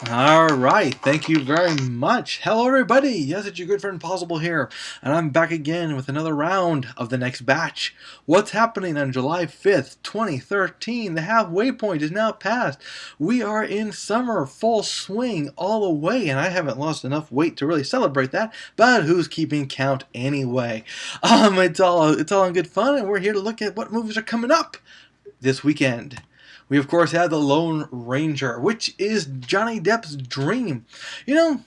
Alright, thank you very much. Hello everybody, yes, it's your good friend Pozzible here, and I'm back again with another round of the next batch. What's happening on July 5th, 2013? The halfway point is now passed. We are in summer, full swing all the way, and I haven't lost enough weight to really celebrate that, but who's keeping count anyway? It's all in good fun, and we're here to look at what movies are coming up this weekend. We, of course, have The Lone Ranger, which is Johnny Depp's dream. You know,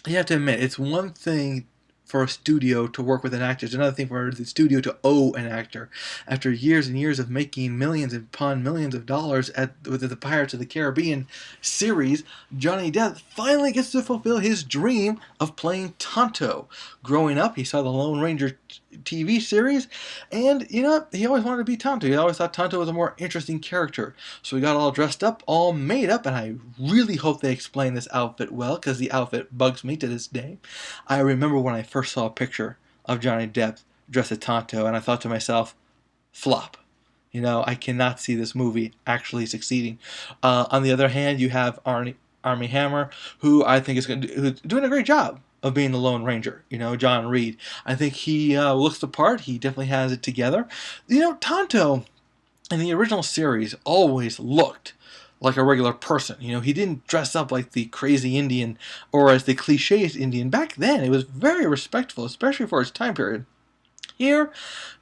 you have to admit, it's one thing for a studio to work with an actor. It's another thing for the studio to owe an actor. After years and years of making millions upon millions of dollars with the Pirates of the Caribbean series, Johnny Depp finally gets to fulfill his dream of playing Tonto. Growing up, he saw the Lone Ranger TV series, and you know, he always wanted to be Tonto. He always thought Tonto was a more interesting character. So he got all dressed up, all made up, and I really hope they explain this outfit well, because the outfit bugs me to this day. I remember when I first saw a picture of Johnny Depp dressed as Tonto, and I thought to myself, flop. You know, I cannot see this movie actually succeeding. On the other hand, you have Armie Hammer, who I think who's doing a great job of being the Lone Ranger. You know, John Reed. I think he looks the part. He definitely has it together. You know, Tonto in the original series always looked like a regular person. You know, he didn't dress up like the crazy Indian or as the cliches Indian. Back then, it was very respectful, especially for its time period. Here,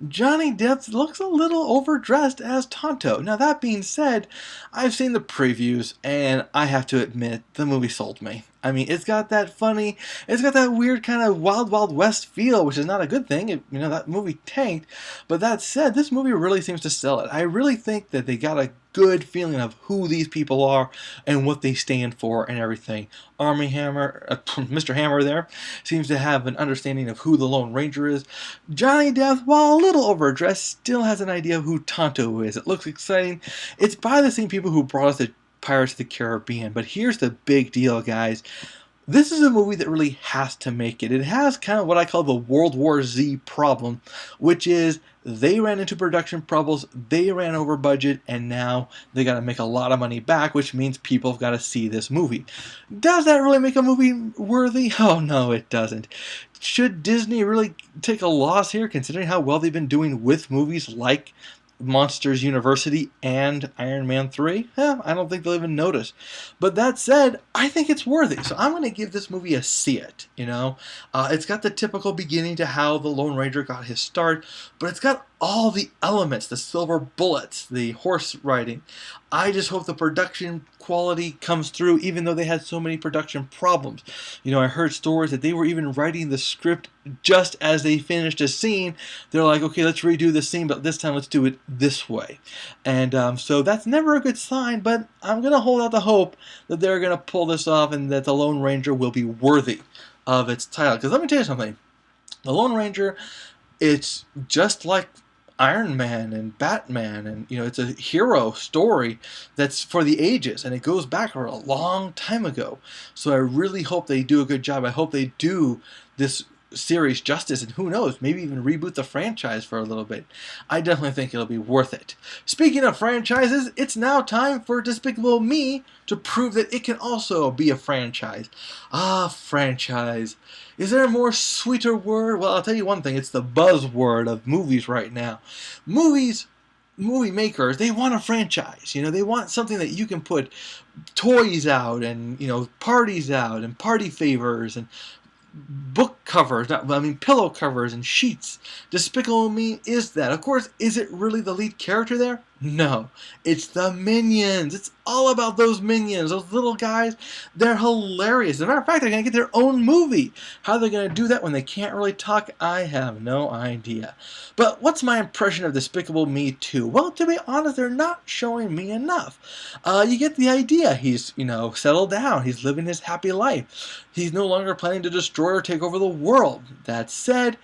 Johnny Depp looks a little overdressed as Tonto. Now, that being said, I've seen the previews, and I have to admit, the movie sold me. I mean, it's got that funny, it's got that weird kind of Wild Wild West feel, which is not a good thing. You know, that movie tanked. But that said, this movie really seems to sell it. I really think that they got a good feeling of who these people are and what they stand for and everything. Armie Hammer, Mr. Hammer there, seems to have an understanding of who the Lone Ranger is. Johnny Depp, while a little overdressed, still has an idea of who Tonto is. It looks exciting. It's by the same people who brought us the Pirates of the Caribbean. But here's the big deal, guys. This is a movie that really has to make it. It has kind of what I call the World War Z problem, which is they ran into production troubles, they ran over budget, and now they got to make a lot of money back, which means people have got to see this movie. Does that really make a movie worthy? Oh, no, it doesn't. Should Disney really take a loss here, considering how well they've been doing with movies like Monsters University and Iron Man 3? I don't think they'll even notice. But that said, I think it's worthy. So I'm going to give this movie a see it, you know. It's got the typical beginning to how the Lone Ranger got his start, but it's got all the elements, the silver bullets, the horse riding. I just hope the production quality comes through, even though they had so many production problems. You know, I heard stories that they were even writing the script just as they finished a scene. They're like, okay, let's redo the scene, but this time let's do it this way. And so that's never a good sign, but I'm going to hold out the hope that they're going to pull this off and that the Lone Ranger will be worthy of its title. Because let me tell you something. The Lone Ranger, it's just like Iron Man and Batman, and you know, it's a hero story that's for the ages, and it goes back a long time ago. So I really hope they do a good job. I hope they do this series justice, and who knows, maybe even reboot the franchise for a little bit. I definitely think it'll be worth it. Speaking of franchises, it's now time for Despicable Me to prove that it can also be a franchise. Ah, franchise. Is there a more sweeter word? Well, I'll tell you one thing, it's the buzzword of movies right now. Movie makers, they want a franchise. You know, they want something that you can put toys out and, you know, parties out and party favors and book covers, pillow covers and sheets. Despicable Me is that. Of course, is it really the lead character there? No. It's the Minions. It's all about those Minions. Those little guys, they're hilarious. As a matter of fact, they're going to get their own movie. How are they going to do that when they can't really talk? I have no idea. But what's my impression of Despicable Me 2? Well, to be honest, they're not showing me enough. You get the idea. He's, you know, settled down. He's living his happy life. He's no longer planning to destroy or take over the world. That said,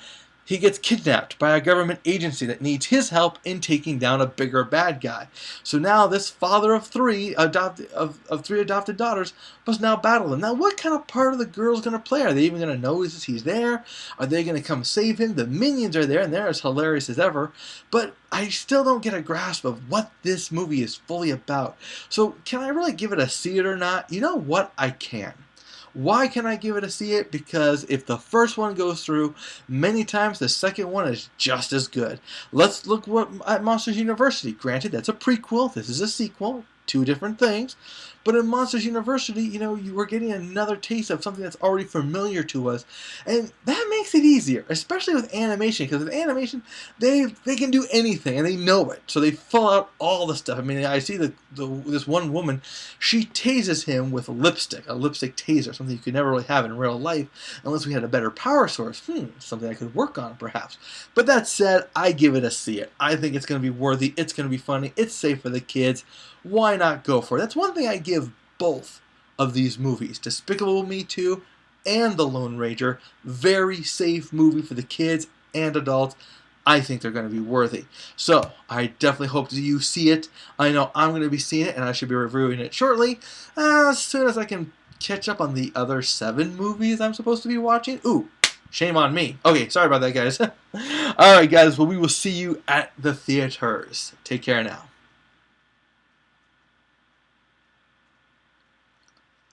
He gets kidnapped by a government agency that needs his help in taking down a bigger bad guy. So now this father of three adopted daughters must now battle him. Now what kind of part of the girl's going to play? Are they even going to notice he's there? Are they going to come save him? The minions are there and they're as hilarious as ever. But I still don't get a grasp of what this movie is fully about. So can I really give it a see it or not? You know what? I can. Why can I give it a see it? Because if the first one goes through, many times the second one is just as good. Let's look at Monsters University. Granted, that's a prequel. This is a sequel. Two different things. But in Monsters University, you were getting another taste of something that's already familiar to us. And that makes it easier, especially with animation. Because with animation, they can do anything, and they know it. So they fill out all the stuff. I mean, I see this one woman, she tases him with a lipstick taser, something you could never really have in real life, unless we had a better power source. Something I could work on, perhaps. But that said, I give it a see it. I think it's going to be worthy. It's going to be funny. It's safe for the kids. Why not go for it? That's one thing I give both of these movies, Despicable Me 2 and The Lone Ranger. Very safe movie for the kids and adults. I think they're going to be worthy. So, I definitely hope that you see it. I know I'm going to be seeing it, and I should be reviewing it shortly, as soon as I can catch up on the other 7 movies I'm supposed to be watching. Ooh, shame on me. Okay, sorry about that, guys. Alright, guys, well, we will see you at the theaters. Take care now.